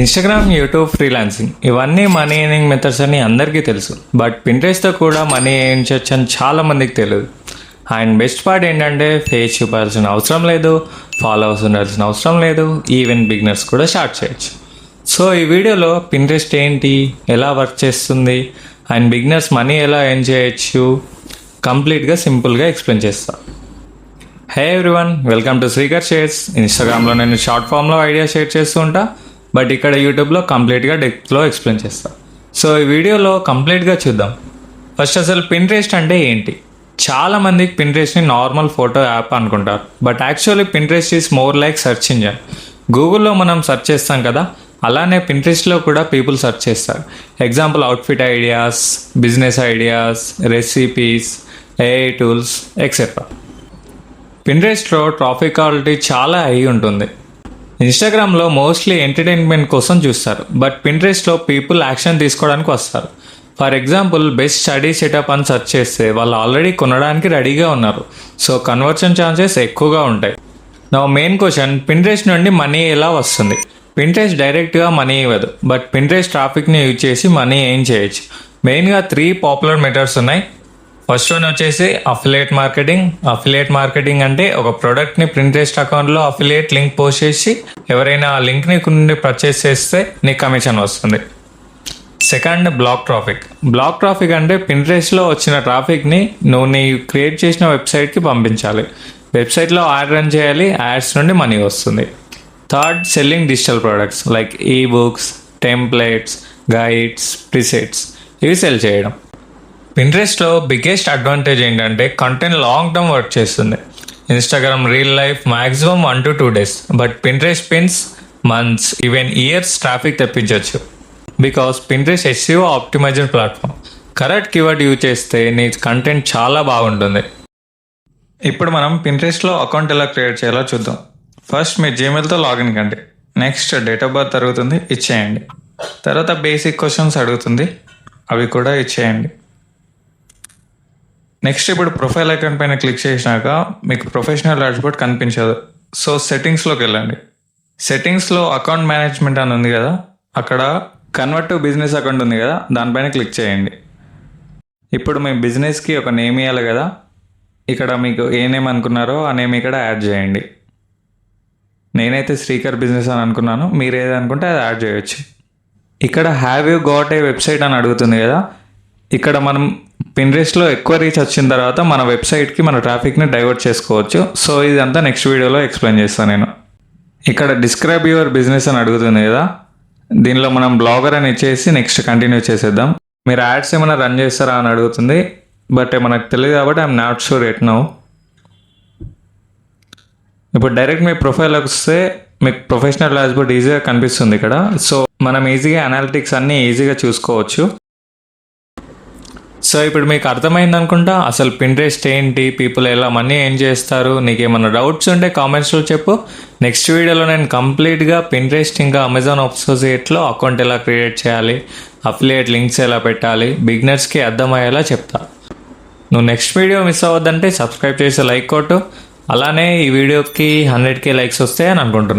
Instagram, YouTube, freelancing ఇవన్నీ money earning methods అని అందరికీ తెలుసు. బట్ పింట్రెస్ట్తో కూడా మనీ ఎర్న్ చేయొచ్చు అని చాలా మందికి తెలియదు. అండ్ బెస్ట్ పార్ట్ ఏంటంటే ఫేస్ చూపాల్సిన అవసరం లేదు, ఫాలోవర్స్ ఉండాల్సిన అవసరం లేదు, ఈవెన్ బిగినర్స్ కూడా స్టార్ట్ చేయొచ్చు. సో ఈ వీడియోలో పింట్రెస్ట్ ఏంటి, ఎలా వర్క్ చేస్తుంది అండ్ బిగినర్స్ మనీ ఎలా ఎర్న్ చేయొచ్చు కంప్లీట్గా సింపుల్గా ఎక్స్ప్లెయిన్ చేస్తాను. హే everyone, welcome to Srikar shares. ఇన్స్టాగ్రామ్లో నేను షార్ట్ ఫామ్లో ఐడియా షేర్ చేస్తూ ఉంటా, బట్ ఇక్కడ యూట్యూబ్లో కంప్లీట్గా డెప్త్లో ఎక్స్ప్లెయిన్ చేస్తాను. సో ఈ వీడియోలో కంప్లీట్గా చూద్దాం. ఫస్ట్ అసలు పింట్రెస్ట్ అంటే ఏంటి? చాలామందికి పింట్రెస్ట్ని నార్మల్ ఫోటో యాప్ అనుకుంటారు, but actually Pinterest is more like search engine. గూగుల్లో మనం సెర్చ్ చేస్తాం కదా, అలానే పింట్రెస్ట్లో కూడా పీపుల్ సెర్చ్ చేస్తారు. Example outfit ideas, business ideas, recipes, AI tools etcetera. పింట్రెస్ట్లో ట్రాఫిక్ క్వాలిటీ చాలా హై ఉంటుంది. ఇన్స్టాగ్రామ్లో మోస్ట్లీ ఎంటర్టైన్మెంట్ కోసం చూస్తారు, బట్ పింట్రెస్ట్లో పీపుల్ యాక్షన్ తీసుకోవడానికి వస్తారు. For example best study setup అని సెర్చ్ చేస్తే వాళ్ళు ఆల్రెడీ కొనడానికి రెడీగా ఉన్నారు. సో కన్వర్షన్ ఛాన్సెస్ ఎక్కువగా ఉంటాయి. నా మెయిన్ క్వశ్చన్, పింట్రెస్ట్ నుండి మనీ ఎలా వస్తుంది? పింట్రెస్ట్ డైరెక్ట్గా మనీ ఇవ్వదు, బట్ పింట్రెస్ట్ ట్రాఫిక్ని యూజ్ చేసి మనీ ఏం చేయొచ్చు. మెయిన్గా 3 పాపులర్ మెథడ్స్ ఉన్నాయి. ఫస్ట్ వన్ వచ్చేసి అఫిలియేట్ మార్కెటింగ్. అఫిలియేట్ మార్కెటింగ్ అంటే ఒక ప్రోడక్ట్ని పింట్రెస్ట్ అకౌంట్లో అఫిలియేట్ లింక్ పోస్ట్ చేసి ఎవరైనా ఆ లింక్ని నుండి పర్చేస్ చేస్తే నీకు కమిషన్ వస్తుంది. Second, black traffic. Black traffic అంటే పింట్రెస్ట్లో వచ్చిన ట్రాఫిక్ని నువ్వు నీ క్రియేట్ చేసిన వెబ్సైట్కి పంపించాలి. వెబ్సైట్లో యాడ్ రన్ చేయాలి, యాడ్స్ నుండి మనీ వస్తుంది. Third, selling digital products like e books, templates, guides, presets ఇవి సెల్ చేయడం. పింట్రెస్ట్లో బిగ్గెస్ట్ అడ్వాంటేజ్ ఏంటంటే కంటెంట్ లాంగ్ టర్మ్ వర్క్ చేస్తుంది. Instagram reel life maximum 1 to 2 days, but Pinterest pins months, even years traffic తెప్పించవచ్చు. Because Pinterest SEO optimised platform. Correct keyword use చేస్తే నీ content చాలా బాగుంటుంది. ఇప్పుడు మనం పింట్రెస్ట్లో అకౌంట్ ఎలా క్రియేట్ చేయాలో చూద్దాం. ఫస్ట్ మీ జీమెయిల్తో లాగిన్ కండి. నెక్స్ట్ డేట్ ఆఫ్ బర్త్ అడుగుతుంది, ఇచ్చేయండి. తర్వాత బేసిక్ క్వశ్చన్స్ అడుగుతుంది, అవి కూడా ఇచ్చేయండి. నెక్స్ట్ ఇప్పుడు ప్రొఫైల్ ఐకాన్ పైన క్లిక్ చేసినాక మీకు ప్రొఫెషనల్ డాష్బోర్డ్ కనిపించదు. సో సెట్టింగ్స్లోకి వెళ్ళండి. సెట్టింగ్స్లో అకౌంట్ మేనేజ్మెంట్ అని ఉంది కదా, అక్కడ కన్వర్ట్ టు బిజినెస్ అకౌంట్ ఉంది కదా, దానిపైన క్లిక్ చేయండి. ఇప్పుడు మీ బిజినెస్కి ఒక నేమ్ ఇవ్వాలి కదా, ఇక్కడ మీకు ఏ నేమ్ అనుకున్నారో ఆ నేమ్ ఇక్కడ యాడ్ చేయండి. నేనైతే శ్రీకర్ బిజినెస్ అని అనుకున్నాను, మీరు ఏది అనుకుంటే అది యాడ్ చేయొచ్చు. ఇక్కడ have you got a website అని అడుగుతుంది కదా, ఇక్కడ మనం పింట్రెస్ట్లో ఎక్కువ రీచ్ వచ్చిన తర్వాత మన వెబ్సైట్కి మన ట్రాఫిక్ని డైవర్ట్ చేసుకోవచ్చు. సో ఇదంతా నెక్స్ట్ వీడియోలో ఎక్స్ప్లెయిన్ చేస్తాను నేను. ఇక్కడ డిస్క్రైబ్ యువర్ బిజినెస్ అని అడుగుతుంది కదా, దీనిలో మనం బ్లాగర్ అని ఇచ్చేసి నెక్స్ట్ కంటిన్యూ చేసేద్దాం. మీరు యాడ్స్ ఏమైనా రన్ చేస్తారా అని అడుగుతుంది, బట్ మనకు తెలియదు కాబట్టి I'm not sure at now. ఇప్పుడు డైరెక్ట్ మీ ప్రొఫైల్లోకి వస్తే మీకు ప్రొఫెషనల్ డాష్బోర్డ్ ఈజీగా కనిపిస్తుంది ఇక్కడ. సో మనం ఈజీగా అనాలిటిక్స్ అన్నీ ఈజీగా చూసుకోవచ్చు. సో ఇప్పుడు మీకు అర్థమైంది అనుకుంటా అసలు పింట్రెస్ట్ ఏంటి, పీపుల్ ఎలా మనీ ఏం చేస్తారు. నీకు ఏమైనా డౌట్స్ ఉంటే కామెంట్స్లో చెప్పు. నెక్స్ట్ వీడియోలో నేను కంప్లీట్గా పింట్రెస్ట్ ఇంకా అమెజాన్ అసోసియేట్లో అకౌంట్ ఎలా క్రియేట్ చేయాలి, అఫిలియేట్ లింక్స్ ఎలా పెట్టాలి, బిగినర్స్కి అర్థమయ్యేలా చెప్తా. నువ్వు నెక్స్ట్ వీడియో మిస్ అవ్వద్దంటే సబ్స్క్రైబ్ చేసి లైక్ కొట్టు. అలానే ఈ వీడియోకి 100K లైక్స్ వస్తాయని అనుకుంటున్నాను.